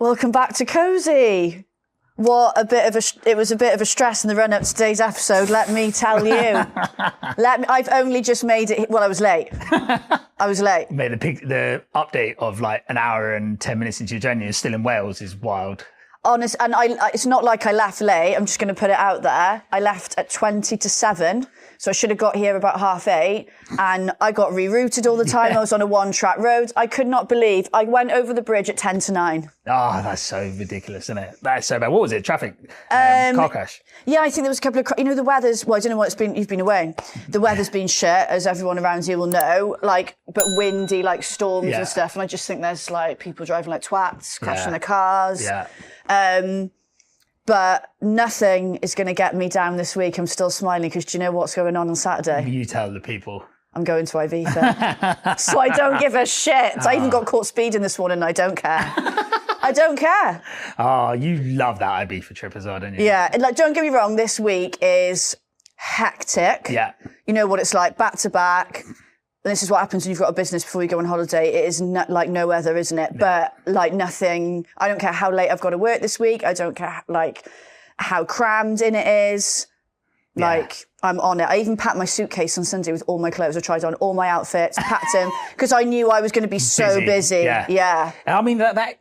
Welcome back to KOSI. It was a bit of a stress in the run up to today's episode, let me tell you. I've only just made it, well, I was late. Mate, the update of like an hour and 10 minutes into your journey is still in Wales is wild. Honest, and it's not like I left late, I'm just going to put it out there. I left at 20 to 7, so I should have got here about 8:30, and I got rerouted all the time. I was on a one-track road. I could not believe I went over the bridge at 10 to 9. Oh, that's so ridiculous, isn't it? That's so bad. What was it? Traffic? Car crash? Yeah, I think there was a couple of... the weather's... Well, I don't know what it's been... You've been away. The weather's been shit, as everyone around here will know. Like, but windy, like storms and stuff. And I just think there's like people driving like twats, crashing their cars. Yeah. But nothing is going to get me down this week. I'm still smiling because do you know what's going on Saturday? You tell the people. I'm going to Ibiza. So I don't give a shit. I even got caught speeding this morning and I don't care. I don't care. Oh, you love that Ibiza trip as well, don't you? Yeah. Like, don't get me wrong. This week is hectic. Yeah. You know what it's like, back to back. And this is what happens when you've got a business before you go on holiday. It is like no other, isn't it? Yeah. But like nothing. I don't care how late I've got to work this week. I don't care like how crammed in it is. Like I'm on it. I even packed my suitcase on Sunday with all my clothes. I tried on all my outfits, packed them because I knew I was going to be so busy. Yeah. And I mean that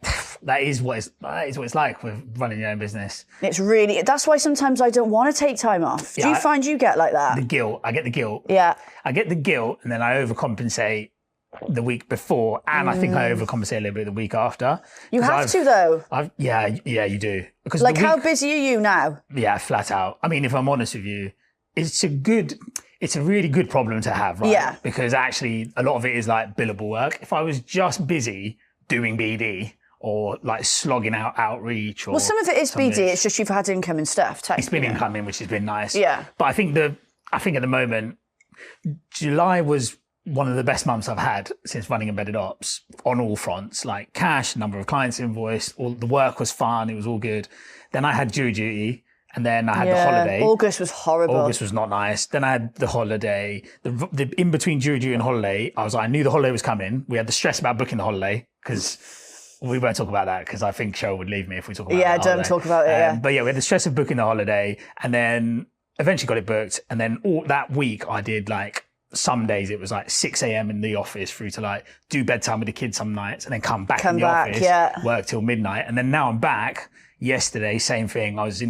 is what it's like with running your own business. It's really, that's why sometimes I don't want to take time off. Do you find you get like that? The guilt. I get the guilt. Yeah. I get the guilt and then I overcompensate the week before, and I think I overcompensate a little bit the week after. You have to though. Yeah, you do. Because like, how busy are you now? Yeah, flat out. I mean, if I'm honest with you, it's a really good problem to have, right? Yeah. Because actually, a lot of it is like billable work. If I was just busy doing BD or like slogging out outreach, or some of it is BD. It's just you've had income and stuff. It's been incoming, which has been nice. Yeah. But I think at the moment, July was one of the best months I've had since running embedded ops on all fronts, like cash, number of clients invoiced, all the work was fun, it was all good. Then I had jury duty, and then I had the holiday. August was horrible. August was not nice. Then I had the holiday. The in between jury duty and holiday, I knew the holiday was coming. We had the stress about booking the holiday because we won't talk about that because I think Cheryl would leave me if we talk about Yeah, don't talk about it. But yeah, we had the stress of booking the holiday, and then eventually got it booked. And then all that week I did like, some days it was like 6 a.m. in the office through to like do bedtime with the kids some nights and then come back in the office, work till midnight. And then now I'm back. Yesterday, same thing. I was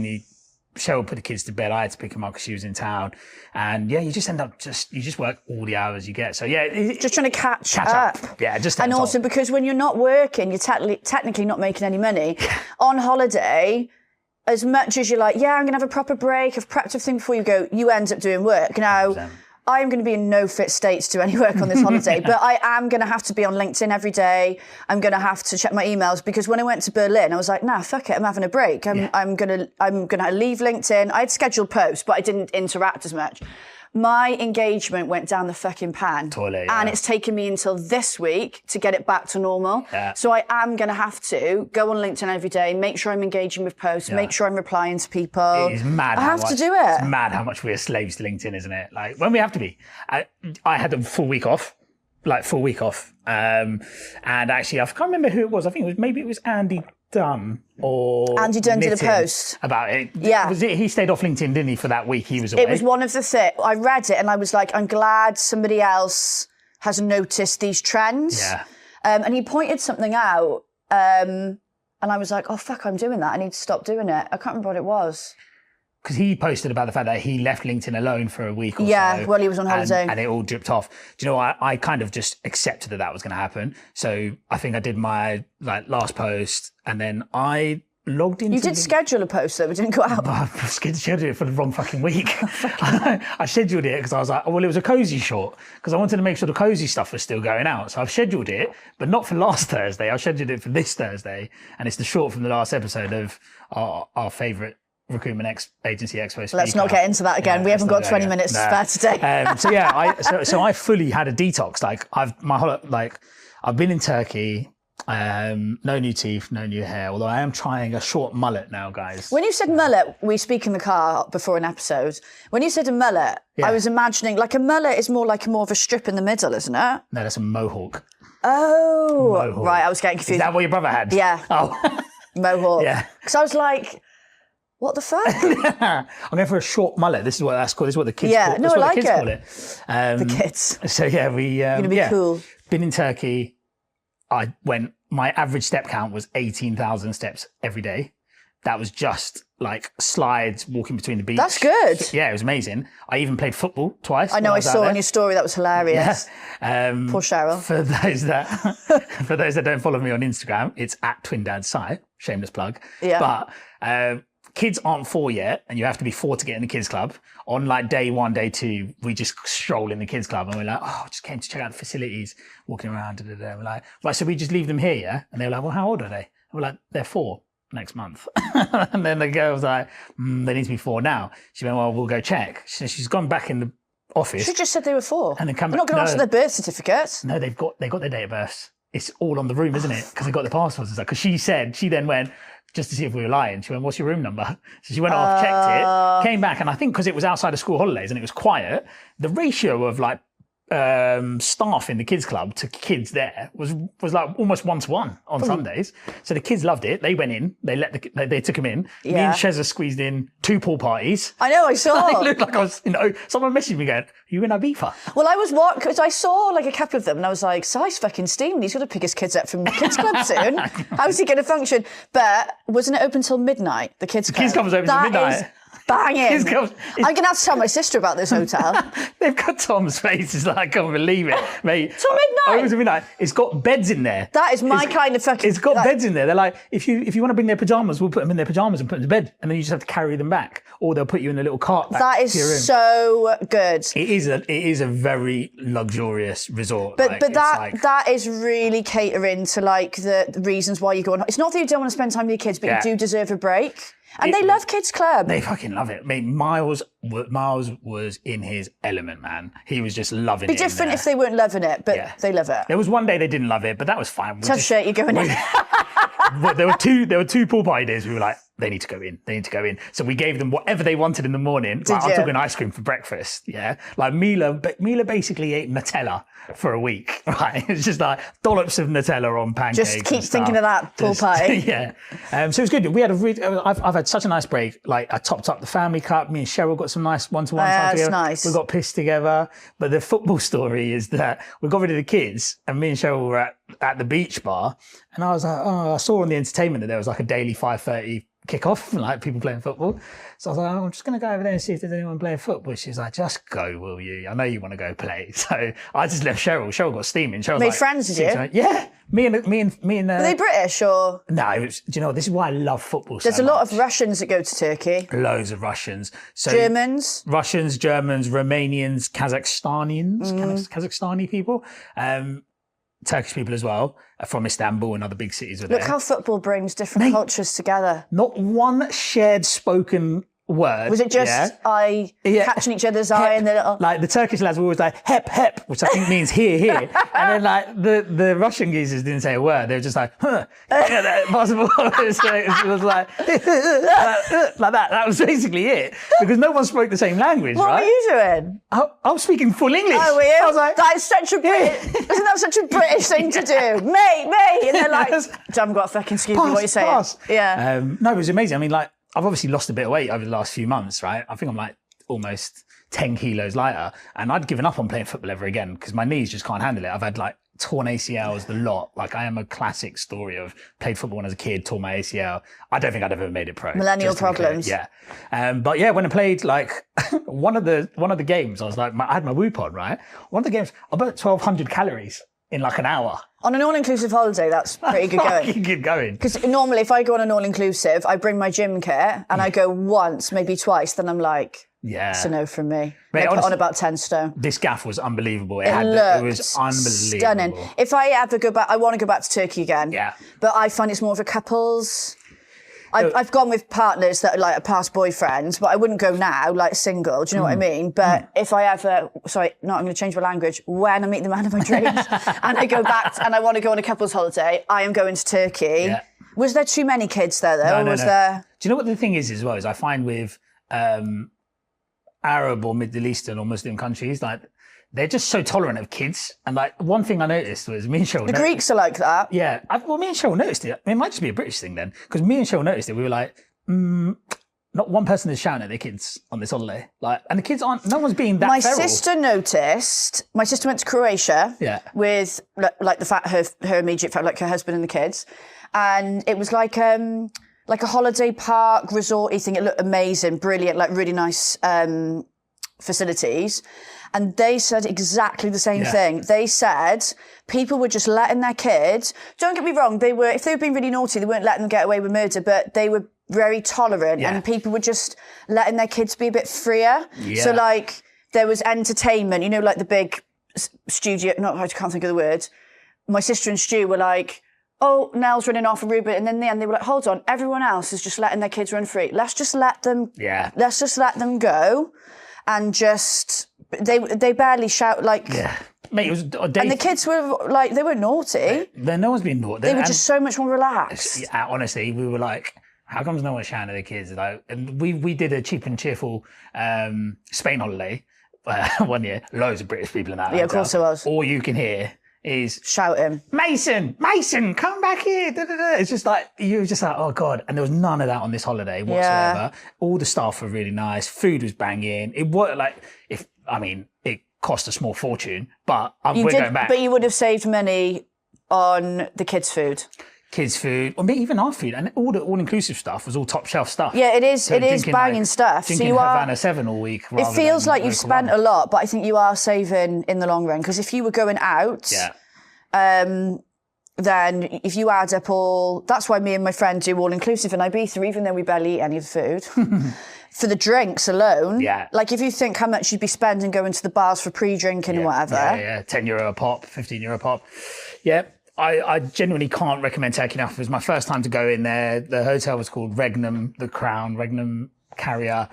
Cheryl put the kids to bed. I had to pick them up because she was in town. And yeah, you just end up you just work all the hours you get. So yeah. Just trying to catch up. Yeah, just and also because when you're not working, you're technically not making any money. On holiday, as much as you're like, yeah, I'm going to have a proper break, I've prepped everything before you go, you end up doing work. Now, 100%. I am going to be in no fit state to do any work on this holiday, but I am going to have to be on LinkedIn every day. I'm going to have to check my emails because when I went to Berlin, I was like, nah, fuck it. I'm having a break. I'm going to leave LinkedIn. I had scheduled posts, but I didn't interact as much. My engagement went down the fucking pan. And it's taken me until this week to get it back to normal. Yeah. So I am going to have to go on LinkedIn every day, make sure I'm engaging with posts, make sure I'm replying to people. It is mad. I have to do it. It's mad how much we're slaves to LinkedIn, isn't it? Like when we have to be. I had a full week off. And actually, I can't remember who it was. I think maybe it was Andy Dunn or Andy Dunn did a post about it. Yeah. He stayed off LinkedIn, didn't he, for that week he was away? It was one of the things. I read it and I was like, I'm glad somebody else has noticed these trends. Yeah. And he pointed something out and I was like, oh, fuck, I'm doing that. I need to stop doing it. I can't remember what it was. Because he posted about the fact that he left LinkedIn alone for a week or so. Yeah, well, he was on holiday. And it all dripped off. Do you know what? I kind of just accepted that was going to happen. So I think I did my last post and then I logged into... You did schedule a post though, but didn't go out. I scheduled it for the wrong fucking week. I scheduled it because I was like, well, it was a KOSI short because I wanted to make sure the KOSI stuff was still going out. So I've scheduled it, but not for last Thursday. I scheduled it for this Thursday. And it's the short from the last episode of our favourite Recruitment Agency Expo speaker. Let's not get into that again. We haven't got 20 minutes spare today. So yeah, so I fully had a detox. Like I've been in Turkey. No new teeth, no new hair. Although I am trying a short mullet now, guys. When you said mullet, we speak in the car before an episode. When you said a mullet, I was imagining like a mullet is more of a strip in the middle, isn't it? No, that's a mohawk. Oh, Mohawk. Right. I was getting confused. Is that what your brother had? Yeah. Oh. mohawk. Yeah. Because I was like, what the fuck? I'm going for a short mullet. This is what that's called. This is what the kids call it. No, I like it. Call it. The kids. So yeah, You're going to be cool. Been in Turkey. My average step count was 18,000 steps every day. That was just like slides, walking between the beach. That's good. Yeah, it was amazing. I even played football twice. I know, I saw on your story, that was hilarious. Yeah. Poor Cheryl. For those that don't follow me on Instagram, it's at twindadsci, shameless plug. Yeah. But kids aren't 4 yet, and you have to be 4 to get in the kids club. On like day 1, day 2, we just stroll in the kids club and we're like, oh, just came to check out the facilities, walking around. We're like, right, so we just leave them here, yeah? And they're like, well, how old are they? And we're like, they're 4 next month. And then the girl was like, they need to be 4 now. She went, well, we'll go check. She's gone back in the office. She just said they were 4. And then come They're not going to ask for their birth certificates. No, they've got their date of birth. It's all on the room, isn't it? Because they've got the passports and stuff. Because she then went, just to see if we were lying, she went, what's your room number? So she went off, checked it, came back, and I think because it was outside of school holidays and it was quiet, the ratio of like staff in the kids club to kids there was like almost 1-to-1 on Sundays. So the kids loved it. They went in, they took him in. Me and Sheza squeezed in 2 pool parties. I know, I saw. It looked like I was, someone messaged me going, are you in Ibiza? Well, I was because I saw like a couple of them and I was like, Si's fucking steaming. He's got to pick his kids up from the kids club soon. How's he going to function? But wasn't it open till midnight, the kids club? The kids club was open till midnight. Banging. I'm going to have to tell my sister about this hotel. They've got Tom's face. It's like, I can't believe it, mate. Till midnight. Over to midnight. It's got beds in there. That is my kind of fucking... It's got beds in there. They're like, if you want to bring their pajamas, we'll put them in their pajamas and put them to bed. And then you just have to carry them back. Or they'll put you in a little cart back That is to your room. so good. It is a very luxurious resort. But that is really catering to like the reasons why you go on. It's not that you don't want to spend time with your kids, but you do deserve a break. And they love kids club. They fucking love it. I mean, Miles was in his element, man. He was just loving it. It'd be different if they weren't loving it, but they love it. There was one day they didn't love it, but that was fine. Tough shit, you're going in. There were two pool party days. We were like, they need to go in. They need to go in. So we gave them whatever they wanted in the morning. Like, I'm talking ice cream for breakfast. Yeah. Like Mila basically ate Nutella for a week. Right. It's just like dollops of Nutella on pancakes. Just keep thinking of that pool party. Yeah. So it was good. We had I've had such a nice break. Like I topped up the family cup. Me and Cheryl got some nice one-to-one time together. Nice. We got pissed together. But the football story is that we got rid of the kids and me and Cheryl were at the beach bar. And I was like, I saw on the entertainment that there was like a daily 5:30 kick-off, like people playing football. So I was like, I'm just going to go over there and see if there's anyone playing football. She's like, just go, will you? I know you want to go play. So I just left Cheryl. Cheryl got steaming. Cheryl made friends, did you? Yeah. Me and. Were they British or? No, do you know what? This is why I love football There's a lot of Russians that go to Turkey. Loads of Russians. So Germans? Russians, Germans, Romanians, Kazakhstani people. Turkish people as well, from Istanbul and other big cities. Look how football brings different cultures together. Not one shared spoken word. Was it just catching each other's eye and then like the Turkish lads were always like hep hep, which I think means here, and then like the Russian geezers didn't say a word. They were just like, huh, yeah, that's possible. So it was like like that. That was basically it because no one spoke the same language. What right? were you doing? I was speaking full English. Oh, were you? I was like, that is such a British. Isn't that such a British thing to do? Mate, and they're like, I've got to fucking excuse me what you're saying. Yeah. No, it was amazing. I mean, like. I've obviously lost a bit of weight over the last few months, right? I think I'm like almost 10 kilos lighter and I'd given up on playing football ever again because my knees just can't handle it. I've had like torn ACLs, the lot. Like I am a classic story of played football when I was a kid, tore my ACL. I don't think I'd ever made it pro. Millennial problems. Yeah. But yeah, when I played like one of the games, I was like, I had my whoop on, right? One of the games, I burnt 1,200 calories in like an hour. On an all-inclusive holiday, that's pretty good going. Good going. Because normally if I go on an all-inclusive, I bring my gym kit and I go once, maybe twice, then I'm like, it's a no from me. Mate, I put on about 10 stone. This gaff was unbelievable. It was unbelievable. Stunning. If I ever go back, I want to go back to Turkey again. Yeah. But I find it's more of a couples. I've gone with partners that are like a past boyfriend, but I wouldn't go now, like single. Do you know what I mean? But if I ever, I'm going to change my language. When I meet the man of my dreams and I go back and I want to go on a couple's holiday, I am going to Turkey. Yeah. Was there too many kids there though? No, was there? Do you know what the thing is as well? Is I find with Arab or Middle Eastern or Muslim countries, like they're just so tolerant of kids. And like one thing I noticed was me and Cheryl. The Greeks are like that. Yeah. Well, me and Cheryl noticed it. I mean, it might just be a British thing then, because me and Cheryl noticed it. We were like, not one person is shouting at their kids on this holiday. Like, and the kids aren't, no one's being that feral. Sister noticed, my sister went to Croatia with like her immediate family, like her husband and the kids. And it was like a holiday park, resort-y thing. It looked amazing, brilliant, like really nice facilities. And they said exactly the same thing. They said people were just letting their kids, don't get me wrong, if they were being really naughty, they weren't letting them get away with murder, but they were very tolerant and people were just letting their kids be a bit freer. Yeah. So like there was entertainment, you know, like the big studio, I can't think of the word. My sister and Stu were like, oh, Nell's running off a Ruben. And then in the end they were like, hold on, everyone else is just letting their kids run free. Let's just let them go and just, they barely shout like... Yeah. Mate, it was and the kids were like, they were naughty. No one's being naughty. They were just so much more relaxed. Yeah, honestly, we were like, how comes no one's shouting at the kids? Like, and we did a cheap and cheerful Spain holiday 1 year. Loads of British people in that. Yeah, of course there was. All you can hear is shouting, Mason, come back here. Da, da, da. It's just like, you were just like, oh God. And there was none of that on this holiday whatsoever. Yeah. All the staff were really nice. Food was banging. It was like, it cost a small fortune, but we're going back. But you would have saved money on the kids' food. Kids' food, or maybe even our food, and all the all-inclusive stuff was all top-shelf stuff. Yeah, it is. So it is banging stuff. Drinking so you Havana 7 all week. It feels like you've spent a lot, but I think you are saving in the long run. Because if you were going out, then if you add up all, that's why me and my friend do all-inclusive in Ibiza, even though we barely eat any of the food. For the drinks alone, like if you think how much you'd be spending going to the bars for pre-drinking and whatever. Yeah, €10 a pop, €15 a pop. Yeah. I genuinely can't recommend taking off. It was my first time to go in there. The hotel was called Regnum, the Crown, Regnum Carrier.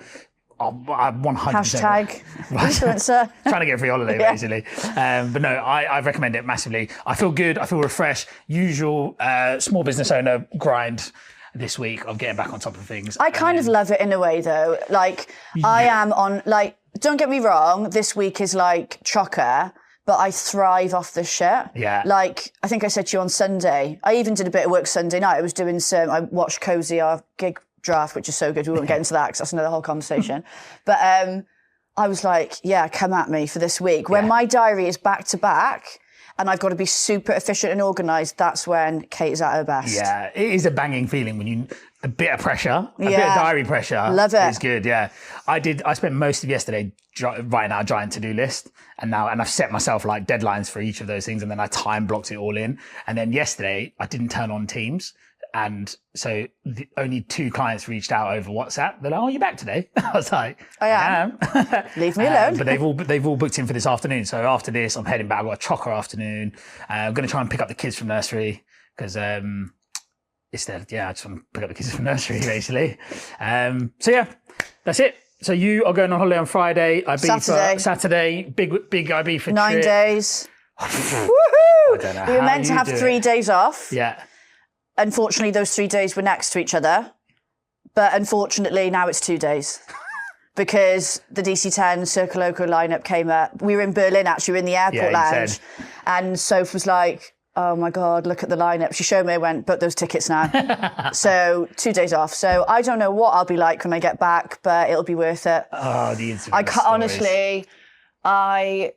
100%. Hashtag influencer. Trying to get a free holiday, basically. But no, I recommend it massively. I feel good. I feel refreshed. Usual small business owner grind this week of getting back on top of things. I kind of love it in a way, though. Like, I am on, like, don't get me wrong, this week is like chocker. But I thrive off this shit. Yeah. Like, I think I said to you on Sunday, I even did a bit of work Sunday night. I watched KOSI, our gig draft, which is so good. We won't get into that because that's another whole conversation. But I was like, come at me for this week. When my diary is back to back and I've got to be super efficient and organised, that's when Kate is at her best. Yeah, it is a banging feeling when a bit of pressure, a bit of diary pressure. Love it. It's good, yeah. I spent most of yesterday writing out a giant to-do list and I've set myself like deadlines for each of those things and then I time blocked it all in. And then yesterday I didn't turn on Teams. And so only 2 clients reached out over WhatsApp. They're like, "Oh, you're back today?" I was like, "I am." Leave me alone. But they've all booked in for this afternoon. So after this, I'm heading back. I've got a chocker afternoon. I'm going to try and pick up the kids from nursery because I just want to pick up the kids from nursery basically. So yeah, that's it. So you are going on holiday on Friday. Saturday. Big Ibiza 9 trip. days. Woohoo! I don't know. We were meant to have 3 days off. Yeah. Unfortunately, those 3 days were next to each other. But unfortunately, now it's 2 days. Because the DC-10 Circle Loco lineup came up. We were in Berlin, actually. We were in the airport lounge. And Soph was like, "Oh my God, look at the lineup." She showed me, I went, "Book those tickets now." So 2 days off. So I don't know what I'll be like when I get back, but it'll be worth it. Oh, the Instagram honestly, I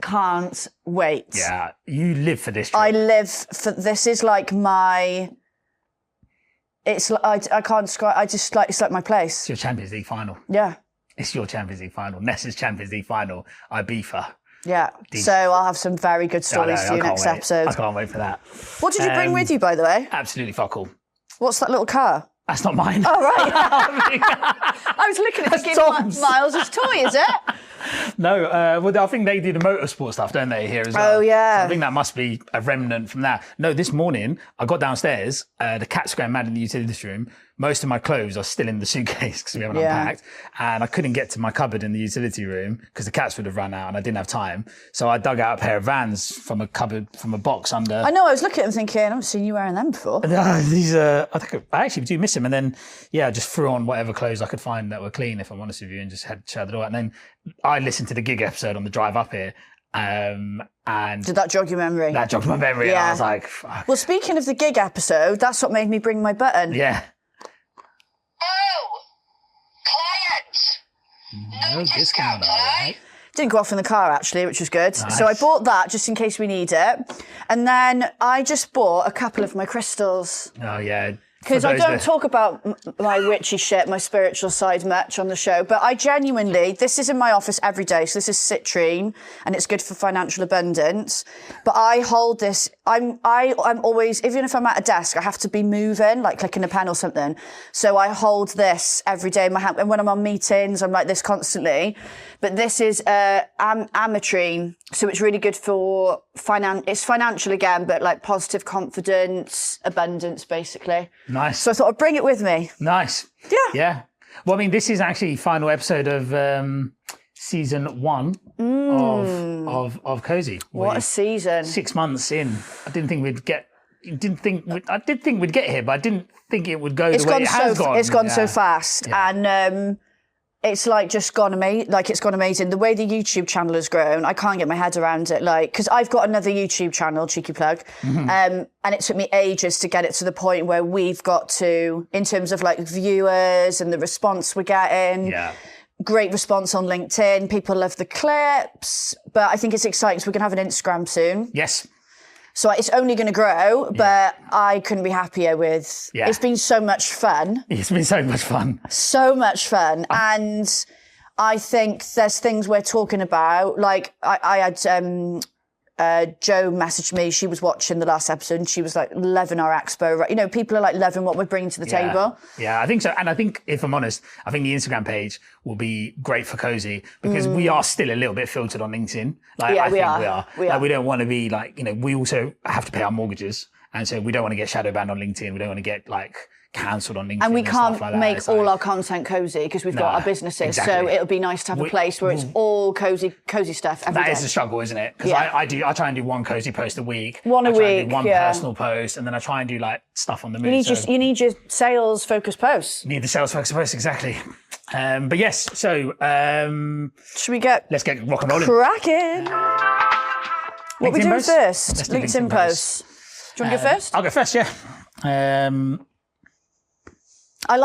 can't wait. Yeah, you live for this trip. I live for, this is like my, it's like, I can't describe, it's like my place. It's your Champions League final. Yeah. It's your Champions League final. Nessa's Champions League final. Ibiza. Yeah. Deep. So I'll have some very good stories for you next episode. I can't wait for that. What did you bring with you, by the way? Absolutely fuck all. What's that little car? That's not mine. Oh, right. I was looking at thinking, Miles' toy, is it? No, well, I think they do the motorsport stuff, don't they, here as well? Oh, yeah. So I think that must be a remnant from that. No, this morning, I got downstairs, the cat's going mad in the utilities room. Most of my clothes are still in the suitcase because we haven't unpacked. And I couldn't get to my cupboard in the utility room because the cats would have run out and I didn't have time. So I dug out a pair of Vans from a cupboard, from a box under. I know, I was looking at them thinking, I've seen you wearing them before. These I think I actually do miss them. And then, I just threw on whatever clothes I could find that were clean, if I'm honest with you, and just had to shut the door out. And then I listened to the gig episode on the drive up here. And did that jog your memory? That jogged my memory. And I was like, fuck. Well, speaking of the gig episode, that's what made me bring my button. Yeah. Oh, client. No discount, all right. Didn't go off in the car, actually, which was good. Nice. So I bought that just in case we need it. And then I just bought a couple of my crystals. Oh, yeah. Because I don't talk about my witchy shit, my spiritual side much on the show, but I genuinely, this is in my office every day, so this is citrine, and it's good for financial abundance. But I hold this, I'm always, even if I'm at a desk, I have to be moving, like clicking a pen or something. So I hold this every day in my hand, and when I'm on meetings, I'm like this constantly. But this is ametrine, so it's really good for it's financial again, but like positive confidence, abundance, basically. Nice. So I thought I'd bring it with me. Nice. Yeah. Yeah. Well, I mean, this is actually final episode of season 1 of KOSI. What a season. 6 months in. I didn't think we'd get I did think we'd get here, but I didn't think it would go the way it has gone. It's gone so fast. Yeah. And it's like just gone amazing. Like it's gone amazing. The way the YouTube channel has grown, I can't get my head around it. Like, because I've got another YouTube channel, cheeky plug, and it took me ages to get it to the point where we've got to, in terms of like viewers and the response we're getting. Yeah. Great response on LinkedIn. People love the clips, but I think it's exciting. So we're gonna have an Instagram soon. Yes. So it's only going to grow, but I couldn't be happier with. Yeah. It's been so much fun. It's been so much fun. So much fun. And I think there's things we're talking about. Like I had Jo messaged me. She was watching the last episode and she was like loving our expo. Right? You know, people are like loving what we're bringing to the table. Yeah, I think so. And I think, if I'm honest, I think the Instagram page will be great for KOSI because we are still a little bit filtered on LinkedIn. Like, Yeah, I we think are. we are. We Like, are. we don't want to be like, you know, we also have to pay our mortgages. And so we don't want to get shadow banned on LinkedIn. We don't want to get like cancelled on LinkedIn. And we stuff can't like that. make It's all like, our content cozy because we've got our businesses. exactly. So it'll be nice to have a place where it's all cozy stuff every that day. is a struggle, isn't it? Because Yeah. I try and do one KOSI post a week. One a I try and week, do one yeah. personal post, and then I try and do like stuff on the move. You need your sales focused posts. Need the sales focus post, exactly. But yes, so Should we get let's get rock and rolling. cracking? What we LinkedIn doing posts? first? Let's do LinkedIn LinkedIn posts. Do you want to go first? I'll go first, yeah. I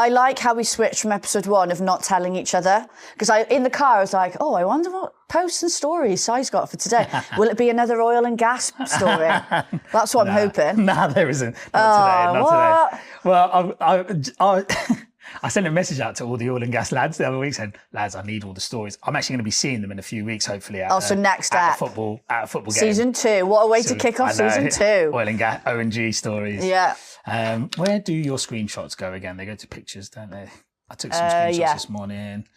like how we switched from episode 1 of not telling each other. Because in the car, I was like, oh, I wonder what posts and stories Si's got for today. Will it be another oil and gas story? That's what I'm hoping. Nah, there isn't. Not today. what? Today. Well, I sent a message out to all the oil and gas lads the other week saying, lads, I need all the stories. I'm actually going to be seeing them in a few weeks, hopefully. At, so next at app. a football game. Season 2. What a way to kick off I know, season 2. Oil and gas, O&G stories. Yeah. Where do your screenshots go again? They go to pictures, don't they? I took some screenshots this morning.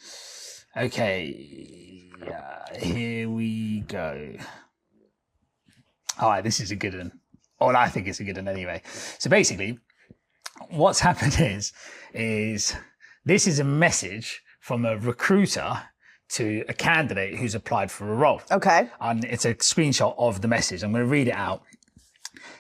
Okay. Here we go. All right, this is a good one. Well, I think it's a good one anyway. So basically, what's happened is this is a message from a recruiter to a candidate who's applied for a role. Okay. And it's a screenshot of the message. I'm going to read it out.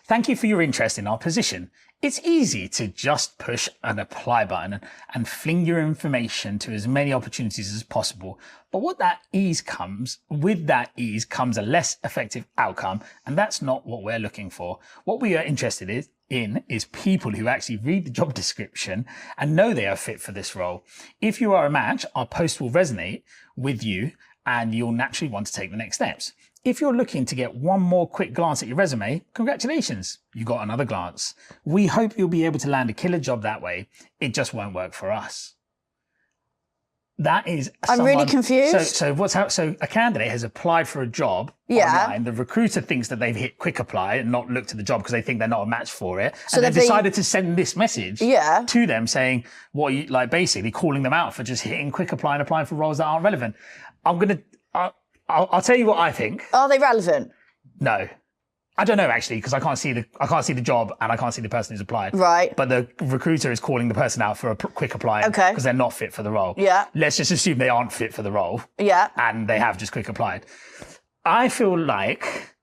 Thank you for your interest in our position. It's easy to just push an apply button and fling your information to as many opportunities as possible. But with that ease comes a less effective outcome. And that's not what we're looking for. What we are interested in is people who actually read the job description and know they are fit for this role. If you are a match, our post will resonate with you and you'll naturally want to take the next steps. If you're looking to get one more quick glance at your resume, congratulations, you got another glance. We hope you'll be able to land a killer job that way. It just won't work for us. That is I'm really confused. So a candidate has applied for a job online. The recruiter thinks that they've hit quick apply and not looked at the job because they think they're not a match for it. So and they've decided to send this message to them saying, what you like, basically calling them out for just hitting quick apply and applying for roles that aren't relevant. I'll tell you what I think. Are they relevant? No. I don't know actually, because I can't see the job and I can't see the person who's applied. Right. But the recruiter is calling the person out for a quick apply because they're not fit for the role. Yeah. Let's just assume they aren't fit for the role. Yeah. And they have just quick applied. I feel like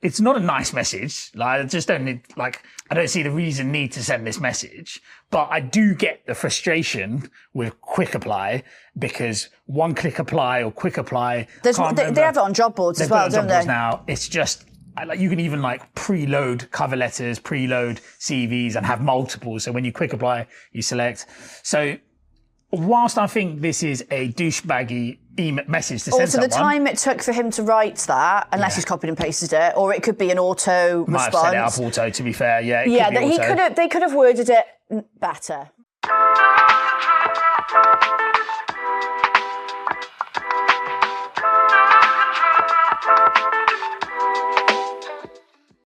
it's not a nice message. Like, I just don't need, like, I don't see the need to send this message. But I do get the frustration with quick apply, because one click apply or quick apply. They have it on job boards as well, don't they? Now it's just, like, you can even like preload cover letters, preload CVs, and have multiple. So when you quick apply, you select. So whilst I think this is a douchebaggy message to send someone, the time it took for him to write that, unless he's copied and pasted it, or it could be an auto response. Might have set it up auto, to be fair. Yeah, they could have worded it better.